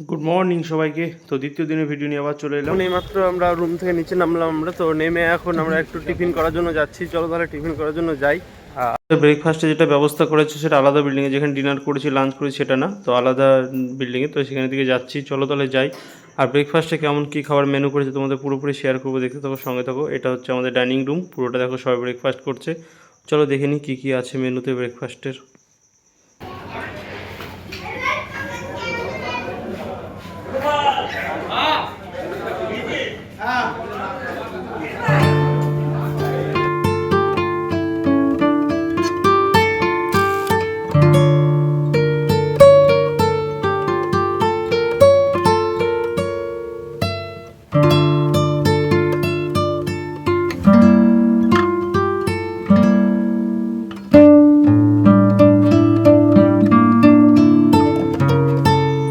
Good morning সবাইকে। তো দ্বিতীয় দিনের ভিডিও নিয়ে আবার চলে এলাম। এইমাত্র আমরা রুম থেকে নিচে নামলাম। আমরা তো নেমে এখন আমরা একটু টিফিন করার জন্য যাচ্ছি। চলো তাহলে টিফিন করার জন্য যাই। ব্রেকফাস্টে যেটা ব্যবস্থা করেছে সেটা আলাদা বিল্ডিংয়ে, যেখানে ডিনার করেছি লাঞ্চ করেছি সেটা না, তো আলাদা বিল্ডিংয়ে, তো সেখানে দিকে যাচ্ছি। চলো তাহলে যাই। আর ব্রেকফাস্টে কেমন কী খাবার মেনু করেছে তোমাদের পুরোপুরি শেয়ার করবো, দেখতে থাকো, সঙ্গে থাকো। এটা হচ্ছে আমাদের ডাইনিং রুম, পুরোটা দেখো সবাই ব্রেকফাস্ট করছে। চলো দেখে নিই কী কী আছে মেনুতে ব্রেকফাস্টের।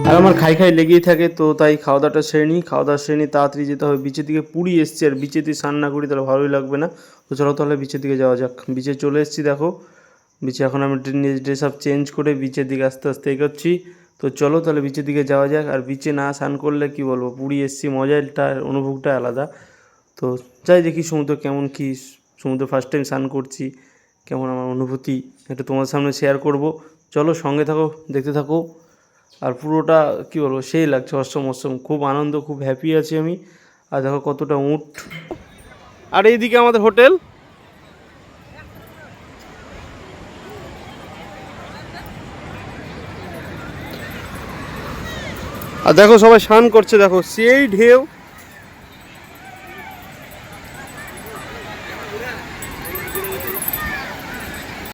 আর আমার খাই লেগেই থাকে, তো তাই খাওয়া দাওয়াটা সেরে নিই। তাড়াতাড়ি যেতে হবে বিচের দিকে। পুরী এসছি, আর বিচে দিয়ে স্নান না করি তাহলে ভালোই লাগবে না। তো চলো তাহলে বিচের দিকে যাওয়া যাক। বিচে চলে এসেছি দেখো। বিচে এখন আমি ড্রেস আপ চেঞ্জ করে বিচের দিকে আস্তে আস্তে এগোচ্ছি। তো চলো তাহলে বিচের দিকে যাওয়া যাক। আর বিচে না স্নান করলে কি বলবো, পুরী এসছি, মজাটা অনুভবটা আলাদা। তো যাই দেখি সমুদ্র কেমন কী। সমুদ্র ফার্স্ট টাইম স্নান করছি, কেমন আমার অনুভূতি এটা তোমার সামনে শেয়ার করব। চলো সঙ্গে থাকো, দেখতে থাকো। আর পুরোটা কী বলবো, সেই লাগছে, অসম অসম, খুব আনন্দ, খুব হ্যাপি আছি আমি। আর দেখো কতটা উট। আর এইদিকে আমাদের হোটেল। আর দেখো সবাই স্নান করছে, দেখো সেই ঢেউ।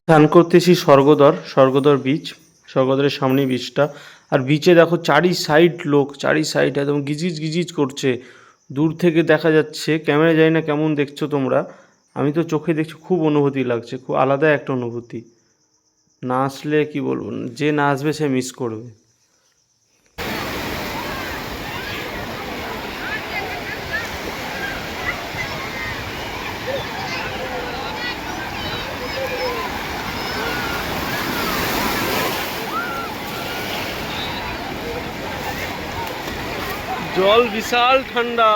স্নান করতেছি স্বর্গদ্বার বিচ, স্বর্গদ্বারের সামনেই বিচটা। আর বিচে দেখো চারি সাইড লোক, চারি সাইড একদম গিজিজ গিজিজ করছে। দূর থেকে দেখা যাচ্ছে, ক্যামেরা যায় না কেমন দেখছো তোমরা, আমি তো চোখে দেখছি, খুব অনুভূতি লাগছে, খুব আলাদা একটা অনুভূতি। না আসলে কি বলবো, যে না আসবে সে মিস করবে। জল বিশাল ঠান্ডা।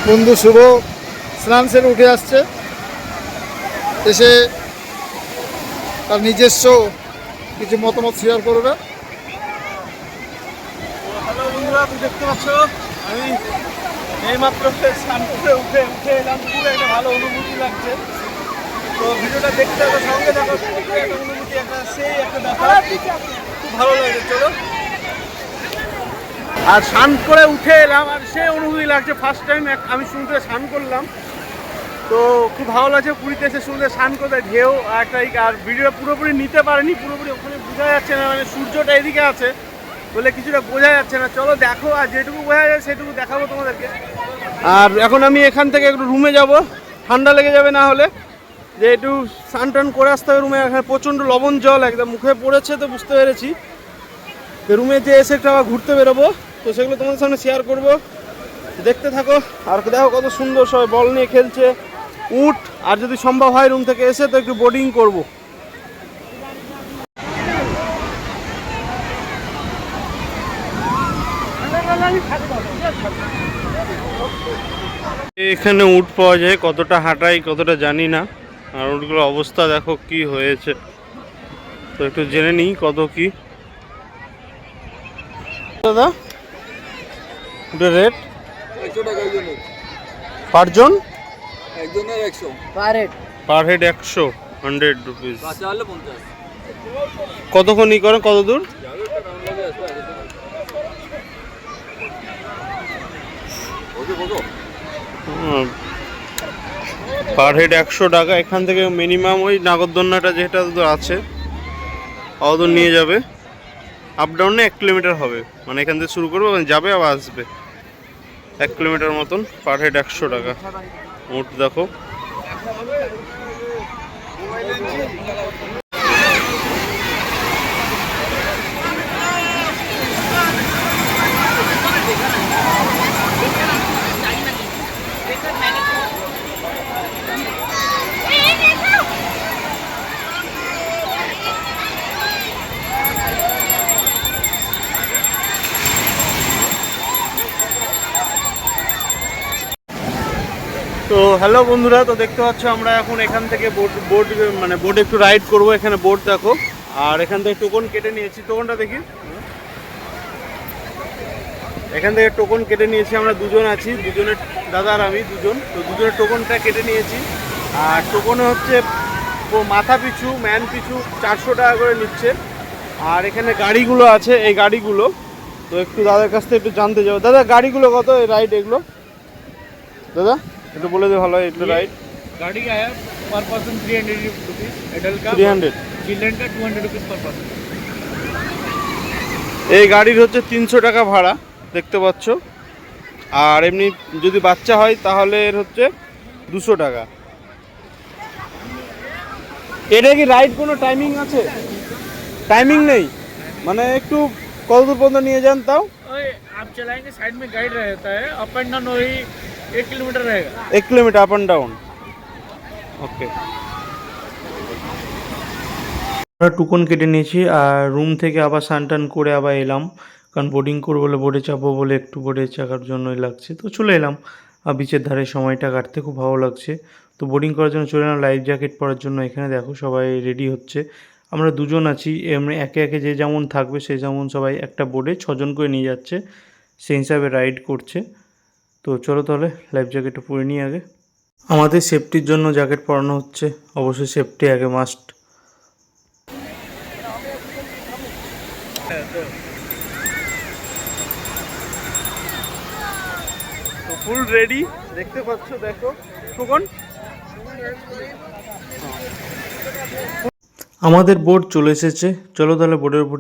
বন্ধু শুভ স্নান সেরে উঠে আসছে, এসে তার নিজস্ব কিছু মতামত শেয়ার করবে। হ্যালো বন্ধুরা, তুমি দেখতে পাচ্ছ আমি এইমাত্র স্নান করে উঠে এলাম। খুব একটা ভালো অনুভূতি লাগছে। তো ভিডিওটা দেখতে হবে, সঙ্গে দেখো, একটা অনুভূতি, একটা সেই একটা ব্যাপার, খুব ভালো লাগে। চলো। আর স্নান করে উঠে এলাম, আর সেই অনুভূতি লাগছে, ফার্স্ট টাইম আমি সমুদ্রে স্নান করলাম। তো খুব ভালো লাগছে পুরীতে এসে সমুদ্রে স্নান করতে, ঢেউ একটা। আর ভিডিওটা পুরোপুরি নিতে পারিনি, পুরোপুরি ওখানে বোঝা যাচ্ছে না, মানে সূর্যটা এদিকে আছে বলে কিছুটা বোঝা যাচ্ছে না। চলো দেখো, আর যেটুকু বোঝা যায় সেটুকু দেখাবো তোমাদেরকে। আর এখন আমি এখান থেকে একটু রুমে যাব, ঠান্ডা লেগে যাবে না হলে, যে একটু স্নান টান করে আসতে হবে রুমে। এখানে প্রচণ্ড লবণ জল একদম মুখে পড়েছে, তো বুঝতে পেরেছি রুমে যে এসে একটু আবার ঘুরতে বেরোবো। তো সেগুলো তোমাদের সামনে শেয়ার করব, দেখতে থাকো। আর দেখো কত সুন্দর সবাই বল নিয়ে খেলছে, উট। আর যদি সম্ভব হয় রুম থেকে এসে তো একটু বোটিং করব। এখানে উট পাওয়া যায়, কতটা হাঁটাই কতটা জানি না। আর উটগুলোর অবস্থা দেখো কি হয়েছে, তো একটু জেনে নিই কত কি। দাদা ওটা রেট 100 টাকা একজনের। পারজন? একজনের 100 পার হেড 100 100 রুপিস। বাচ্চা হলে 50। কতক্ষণ ই করেন, কত দূর? পার হেড 100 টাকা। এখান থেকে মিনিমাম ওই নাগরদোলনাটা যেটা আছে অত নিয়ে যাবে। আপ ডাউনে 1 কিলোমিটার হবে, মানে এখান থেকে শুরু করবে, যাবে আবার আসবে 1 কিলোমিটার মতন। পার হেড 100 টাকা মোট। দেখো তো হ্যালো বন্ধুরা, তো দেখতে পাচ্ছ আমরা এখন এখান থেকে বোট একটু রাইড করব। এখানে বোট দেখো, আর এখান থেকে টোকন কেটে নিয়েছি। টোকনটা দেখি, এখান থেকে টোকন কেটে নিয়েছি। আমরা দুজন আছি, দুজনের দাদা আর আমি দুজন। তো দুজনের টোকনটা কেটে নিয়েছি। আর টোকনে হচ্ছে মাথা পিছু, ম্যান পিছু 400 টাকা করে নিচ্ছে। আর এখানে গাড়িগুলো আছে, এই গাড়িগুলো তো একটু দাদার কাছ থেকে একটু জানতে যাবো। দাদা গাড়িগুলো কত, এই রাইড এগুলো দাদা একটু বলে দে ভালো হয়। একটু রাইড गाड़ी का है पर पर्सन 300 रुपीज, एडल्ट का 300, चिल्ड्रन का 200 रुपीज पर पर्सन। এই গাড়ির হচ্ছে 300 টাকা ভাড়া দেখতে পাচ্ছ। আর এমনি যদি বাচ্চা হয় তাহলে এর হচ্ছে 200 টাকা। এটা কি রাইড কোনো টাইমিং আছে? টাইমিং নেই, মানে একটু কতদূর পর্যন্ত নিয়ে যান তাও? ओए, आप चलाएंगे साइड में गाइड रहता है, अप एंड डाउन वही 1 किलोमीटर रहेगा। 1 কিলোমিটার আপ অ্যান্ড ডাউন। ওকে, আমরা টুকন কেটে নিয়েছি। আর রুম থেকে আবার স্নান টান করে আবার এলাম, কারণ বোর্ডিং করবো বলে, বোর্ডে চাপবো বলে একটু বোর্ডে চাকার জন্যই লাগছে। তো চলে এলাম আর বিচের ধারে সময়টা কাটতে খুব ভালো লাগছে। তো বোর্ডিং করার জন্য চলে এলাম, লাইফ জ্যাকেট পরার জন্য। এখানে দেখো সবাই রেডি হচ্ছে। আমরা দুজন আছি, এমনি একে একে যে যেমন থাকবে সে যেমন সবাই একটা বোর্ডে 6 জন করে নিয়ে যাচ্ছে, সেই হিসাবে রাইড করছে। তো চলো তাহলে লাইফ জ্যাকেটটা পরে নিই আগে। আমাদের সেফটির জন্য জ্যাকেট পরানো হচ্ছে, অবশ্যই সেফটি আগে মাস্ট। তো ফুল রেডি দেখতে পাচ্ছ, দেখো টুকন। আমাদের বোট চলে এসেছে, চলো তাহলে বোটের উপর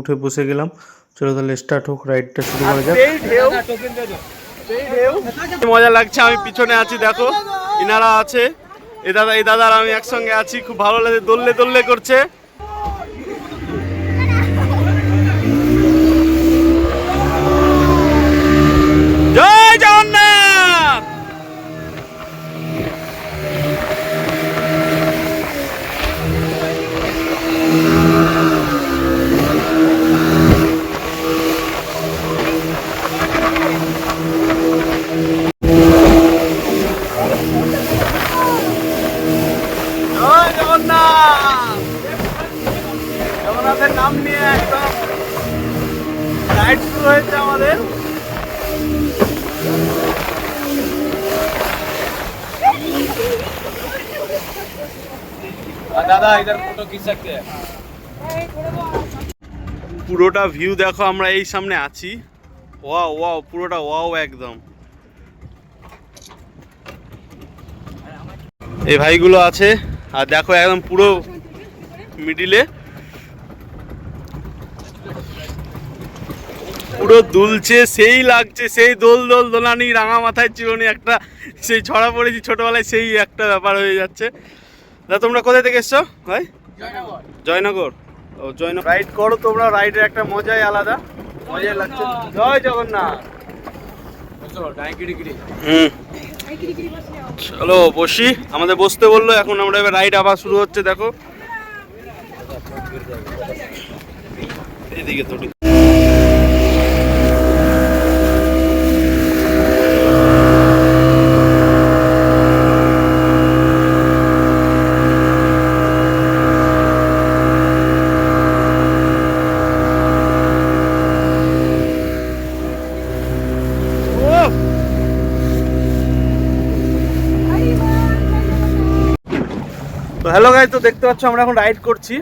উঠে বসে গেলাম। চলো তাহলে স্টার্ট হোক, রাইডটা শুরু করা যাক। মজা লাগছে, আমি পিছনে আছি দেখো, ইনারা আছে, এই দাদা আর আমি একসঙ্গে আছি, খুব ভালো লাগে, দোললে দোললে করছে। জয় জগন্নাথ। জয় জগন্নাথ। জগন্নাথের নাম নিয়ে একদম রাইড শুরু হয়েছে আমাদের। दादा इधर फोटो खींच सकते हैं। পুরোটা ভিউ দেখো, আমরা এই সামনে আছি। ওয়াও ওয়াও, পুরোটা ওয়াও একদম। এই ভাইগুলো আছে, আর দেখো একদম পুরো মিডিলে পুরো দুলছে, সেই লাগছে, সেই দোল দোল দোলানি, রাঙা মাথায় চিরুনি একটা, সেই ছড়া পড়েছি ছোটবেলায়, সেই একটা ব্যাপার হয়ে যাচ্ছে। দাদা তোমরা কোথায় থেকে এসছো ভাই? জয়নগর। ও জয়নগর। রাইড করো তোমরা, রাইডের একটা মজাই আলাদা, মজাই লাগছে। জয় জগন্নাথ। চলো বসি, আমাদের বসতে বললো, এখন আমরা এবার রাইড আবার শুরু হচ্ছে। দেখো এইদিকে তো তো হ্যালো গাইস, তো দেখতে পাচ্ছ আমরা এখন রাইড করছি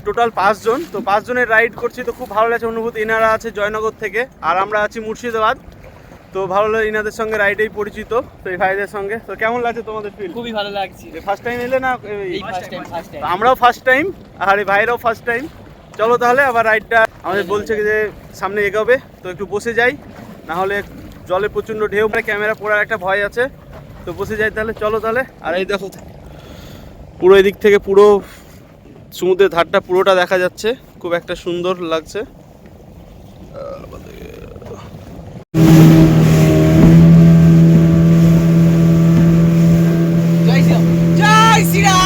টোটাল 5 জন। তো 5 জনের রাইড করছি, তো খুব ভালো লাগছে অনুভূতি। ইনারা আছে জয়নগর থেকে আর আমরা আছি মুর্শিদাবাদ। তো ভালো লাগে ইনাদের সঙ্গে রাইডেই পরিচিত, তো এই ভাইদের সঙ্গে। তো কেমন লাগছে তোমাদের ফিল? খুবই ভালো লাগছে। ফার্স্ট টাইম এলে না? এই ফার্স্ট টাইম তো আমরাও ফার্স্ট টাইম আর এই ভাইরাও ফার্স্ট টাইম। চলো তাহলে আবার রাইডটা আমাদের বলছে যে সামনে এগোবে, তো একটু বসে যাই, না হলে জলে প্রচণ্ড ঢেউ, ক্যামেরা পড়ার একটা ভয় আছে। তো বসে যাই তাহলে, চলো তাহলে। আর এই দেখো পুরো এদিক থেকে পুরো সমুদ্রের ধারটা পুরোটা দেখা যাচ্ছে, খুব একটা সুন্দর লাগছে। জয় শ্রীরাম।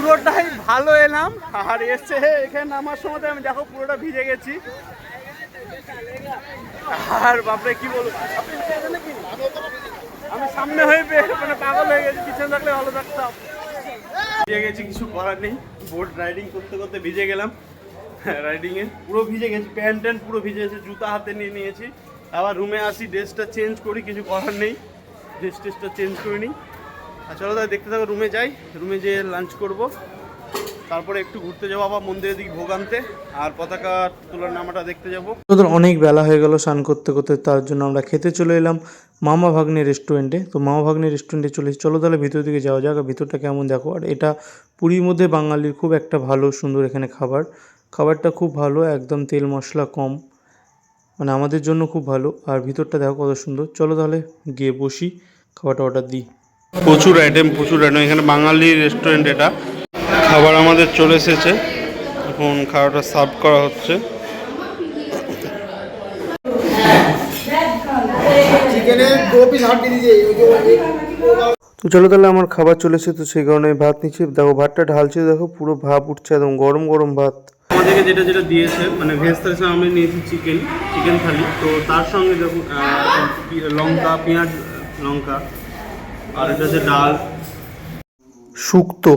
পুরোটাই ভালো এলাম, আর এসে এখানে নামার সময় আমি দেখো পুরোটা ভিজে গেছি। আর বাপরে কি বলবো, আমি সামনে হয়ে মানে পাগল হয়ে গেছি, পিছনে থাকলে ভালো থাকতাম। ভিজে গেছি, কিছু করার নেই। বোট রাইডিং করতে করতে ভিজে গেলাম, রাইডিংয়ে পুরো ভিজে গেছি, প্যান্ট ট্যান্ট পুরো ভিজে গেছে, জুতা হাতে নিয়ে নিয়েছি। আবার রুমে আসি, ড্রেসটা চেঞ্জ করি, কিছু করার নেই, ড্রেসটা চেঞ্জ করে নিই। আর চলো তাই দেখতে থাকো, রুমে যাই, রুমে যেয়ে লাঞ্চ করব, তারপরে একটু ঘুরতে যাবো আবার মন্দিরের দিকে ভোগ আনতে, আর পতাকা তোলার নামাটা দেখতে যাবো। তোদের অনেক বেলা হয়ে গেল স্নান করতে করতে, তার জন্য আমরা খেতে চলে এলাম মামা ভাগ্নে রেস্টুরেন্টে। তো মামা ভাগ্নে রেস্টুরেন্টে চলে চলো তাহলে ভিতর দিকে যাওয়া যাক, ভিতরটা কেমন দেখো। আর এটা পুরীর মধ্যে বাঙালির খুব একটা ভালো সুন্দর এখানে খাবারটা খুব ভালো, একদম তেল মশলা কম, মানে আমাদের জন্য খুব ভালো। আর ভিতরটা দেখো কত সুন্দর। চলো তাহলে গিয়ে বসি, খাবারটা অর্ডার দিই। প্রচুর আইটেম এখানে বাঙালি রেস্টুরেন্ট। এটা খাবার আমাদের চলে এসেছে, এখন খাবারটা সার্ভ করা হচ্ছে। তো চলো তাহলে আমার খাবার চলে এসেছে, তো সেই কারণে ভাত নিচ্ছি। দেখো ভাতটা ঢালছে, দেখো পুরো ভাপ উঠছে, একদম গরম গরম ভাত। আমাদেরকে যেটা দিয়েছে মানে ভেজ থালি, আমি নিয়েছি চিকেন থালি। তো তার সঙ্গে দেখুন লঙ্কা, পেঁয়াজ, লঙ্কা, আর এটা হচ্ছে ডাল শুক্তো,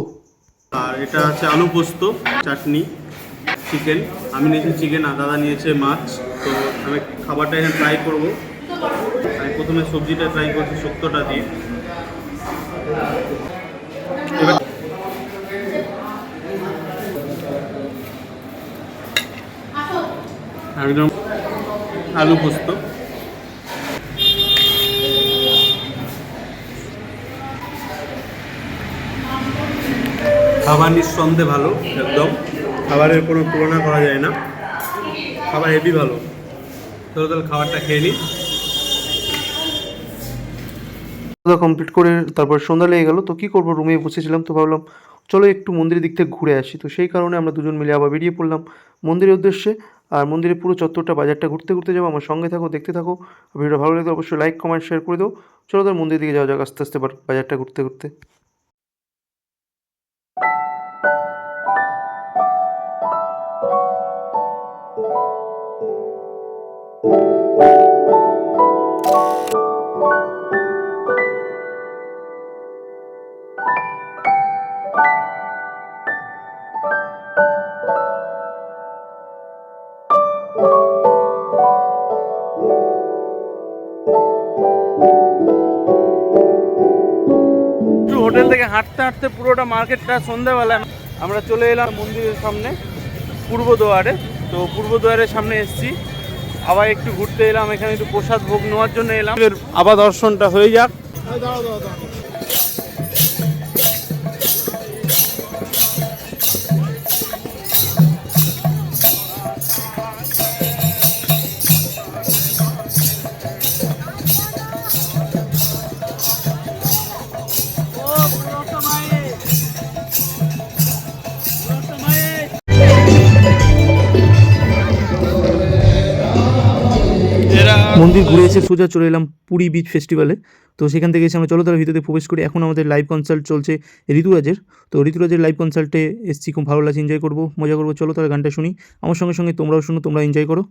আর এটা আছে আলু পোস্ত, চাটনি, চিকেন। আমি নিয়েছি চিকেন আর দাদা নিয়েছে মাছ। তো আমি খাবারটা এখানে ট্রাই করবো। আমি প্রথমে সবজিটা ট্রাই করছি শুক্তোটা দিয়ে। একদম আলু পোস্ত, খাবার নিঃসন্দেহে ভালো, একদম খাবারের কোনো তুলনা করা যায় না, খাবার হেভি ভালো। তাহলে খাবারটা খেয়ে নিই। কমপ্লিট করে তারপর সন্ধ্যা লেগে গেল, তো কী করবো, রুমে বসেছিলাম, তো ভাবলাম চলো একটু মন্দিরের দিক থেকে ঘুরে আসি। তো সেই কারণে আমরা দুজন মিলে আবার বেরিয়ে পড়লাম মন্দিরের উদ্দেশ্যে। আর মন্দিরের পুরো চত্বরটা বাজারটা ঘুরতে ঘুরতে যাবো। আমার সঙ্গে থাকো, দেখতে থাকো। ভিডিওটা ভালো লাগলে অবশ্যই লাইক কমেন্ট শেয়ার করে দাও। চলো তার মন্দিরের দিকে যাওয়া যাক আস্তে আস্তে বাজারটা ঘুরতে ঘুরতে। হোটেল থেকে হাঁটতে হাঁটতে পুরোটা মার্কেটটা সন্ধ্যাবেলায় আমরা চলে এলাম মন্দিরের সামনে পূর্ব দুয়ারে। তো পূর্ব দুয়ারের সামনে এসেছি, আবার একটু ঘুরতে এলাম, এখানে একটু প্রসাদ ভোগ নেওয়ার জন্য এলাম। আবার দর্শনটা হয়ে যাক। মন্দির ঘুরে এসে সোজা চলে এলাম পুরী বিচ ফেস্টিভ্যালে। তো সেখান থেকে এসে আমরা চলো তার ভিতরে প্রবেশ করি। এখন আমাদের লাইভ কনসার্ট চলছে ঋতুরাজের। তো ঋতুরাজের লাইভ কনসার্টে এসেছি, খুব ভালো লাগছে, এনজয় করবো, মজা করবো। চলো তাহলে গানটা শুনি, আমার সঙ্গে সঙ্গে তোমরাও শুনো, তোমরা এনজয় করো।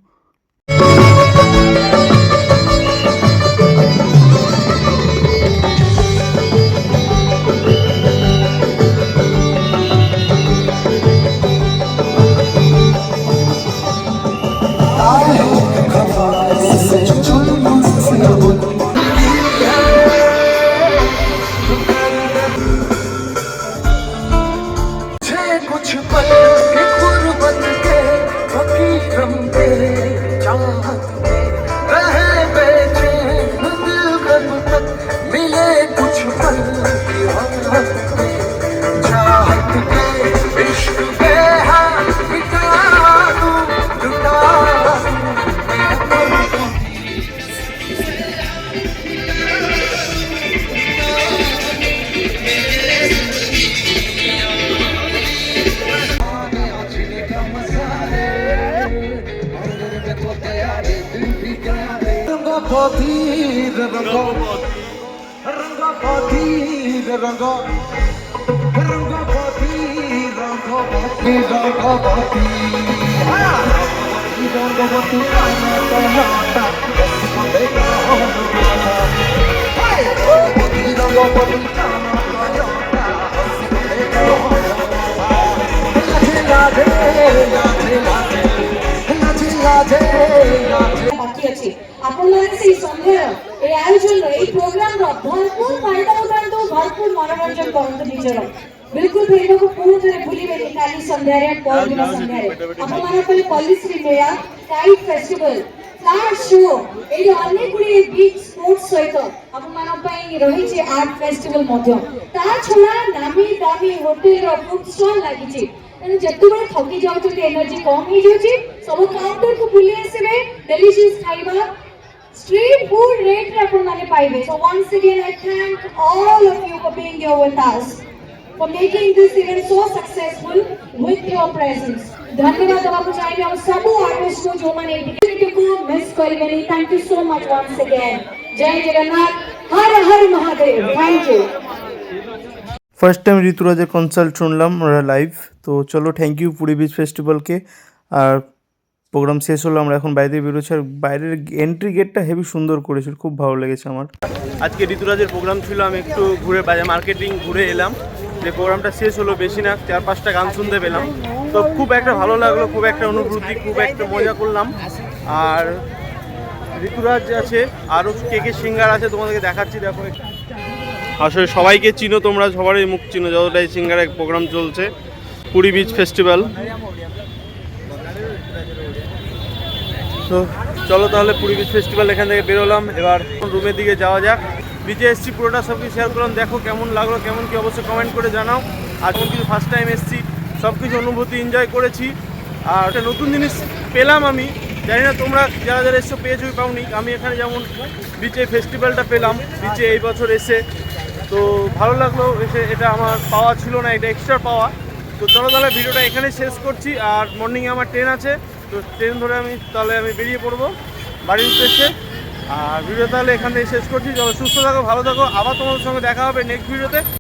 ବାକି ଅଛି ଆପଣମାନେ ସେଇ ସନ୍ଧ୍ୟାର এই ଆୟୋଜନ এই ପ୍ରୋଗ୍ରାମର ଭରପୁର ଫାଇଦା ଉଠାନ୍ତୁ, ଭରପୁର ମନୋରଞ୍ଜନ କରନ୍ତୁ ନିଜର। ବିଲକୁଲ ଭିଡ଼କୁ ପୁଣି ଥରେ ଭୁଲିବେନି। କାଲି ସନ୍ଧ୍ୟାରେ ପରଦିନ ସନ୍ଧ୍ୟାରେ ଆପଣମାନଙ୍କ ପାଇଁ ପଲ୍ଲିଶ୍ରୀ ମେଳା, କାଇଟ୍ ଫେଷ୍ଟିଭାଲ, ଫ୍ଲାୱାର ଶୋ, ଏଇଠି ଅନେକ ଗୁଡ଼ିଏ ବିଚ୍ ସ୍ପୋର୍ଟସ ସହିତ ଆପଣମାନଙ୍କ ପାଇଁ ରହିଛି ଆର୍ଟ ଫେଷ୍ଟିଭାଲ ମଧ୍ୟ। ତା ଛଡ଼ା ନାମୀ ଦାମୀ ହୋଟେଲର ଫୁଡ୍ ଷ୍ଟଲ୍ ଲାଗିଛି। ତେଣୁ ଯେତେବେଳେ ଥକି ଯାଉଛନ୍ତି, ଏନର୍ଜି କମ୍ ହେଇଯାଉଛି, ସବୁ କାଉଣ୍ଟରକୁ ବୁଲି ଆସିବେ, ଡେଲିସିୟସ୍ ଖାଇବା street food rate रे अपन माने पाइबे। So once again I thank all of you for being here with us, for making this event so successful with your presence. धन्यवाद आपको चाहिए हम सब आर्टिस्ट को जो माने टिकट को मिस करिबेनी। Thank you so much once again. जय जगन्नाथ, हर हर Mahadev. Thank you. First time ঋতুরাজের কনসার্ট শুনলাম আমরা লাইভ। তো চলো, থ্যাংক ইউ পুরী বিচ ফেস্টিভ্যালকে। আর প্রোগ্রাম শেষ হলো, আমরা এখন বাইরে বেরোচ্ছি। আর বাইরের এন্ট্রি গেটটা হেভি সুন্দর করেছিল, খুব ভালো লেগেছে আমার। আজকে ঋতুরাজের প্রোগ্রাম ছিল, আমি একটু ঘুরে বাজার মার্কেটিং ঘুরে এলাম। যে প্রোগ্রামটা শেষ হলো, বেশি না 4-5টা গান শুনতে পেলাম। তো খুব একটা ভালো লাগলো, খুব একটা অনুভূতি, খুব একটা মজা করলাম। আর ঋতুরাজ আছে, আরও কে কে সিঙ্গার আছে তোমাদেরকে দেখাচ্ছি। দেখো, আসলে সবাইকে চিনো তোমরা, সবারই মুখ চিনো যতটাই সিঙ্গারের প্রোগ্রাম চলছে পুরী বিচ ফেস্টিভ্যাল। তো চলো তাহলে পুরী বিচ ফেস্টিভ্যাল এখান থেকে বেরোলাম, এবার রুমের দিকে যাওয়া যাক। বিচে এসছি, পুরোটা সব কিছু শেয়ার করলাম। দেখো কেমন লাগলো, কেমন কি অবশ্যই কমেন্ট করে জানাও। আর কোন কিছু ফার্স্ট টাইম এসছি, সব কিছু অনুভূতি এনজয় করেছি। আর একটা নতুন জিনিস পেলাম আমি, জানি না তোমরা যারা যারা এসছো পেয়েছো পাওনি। আমি এখানে যেমন বিচে ফেস্টিভ্যালটা পেলাম বিচে এই বছর এসে, তো ভালো লাগলো এসে। এটা আমার পাওয়া ছিল না, এটা এক্সট্রা পাওয়া। তো চলো তাহলে ভিডিওটা এখানে শেষ করছি। আর মর্নিংয়ে আমার ট্রেন আছে, তো ট্রেন ধরে আমি বেরিয়ে পড়বো বাড়ির উদ্দেশ্যে। আর ভিডিও তাহলে এখান থেকে শেষ করছি। চলো, সুস্থ থাকো, ভালো থাকো, আবার তোমাদের সঙ্গে দেখা হবে নেক্সট ভিডিওতে।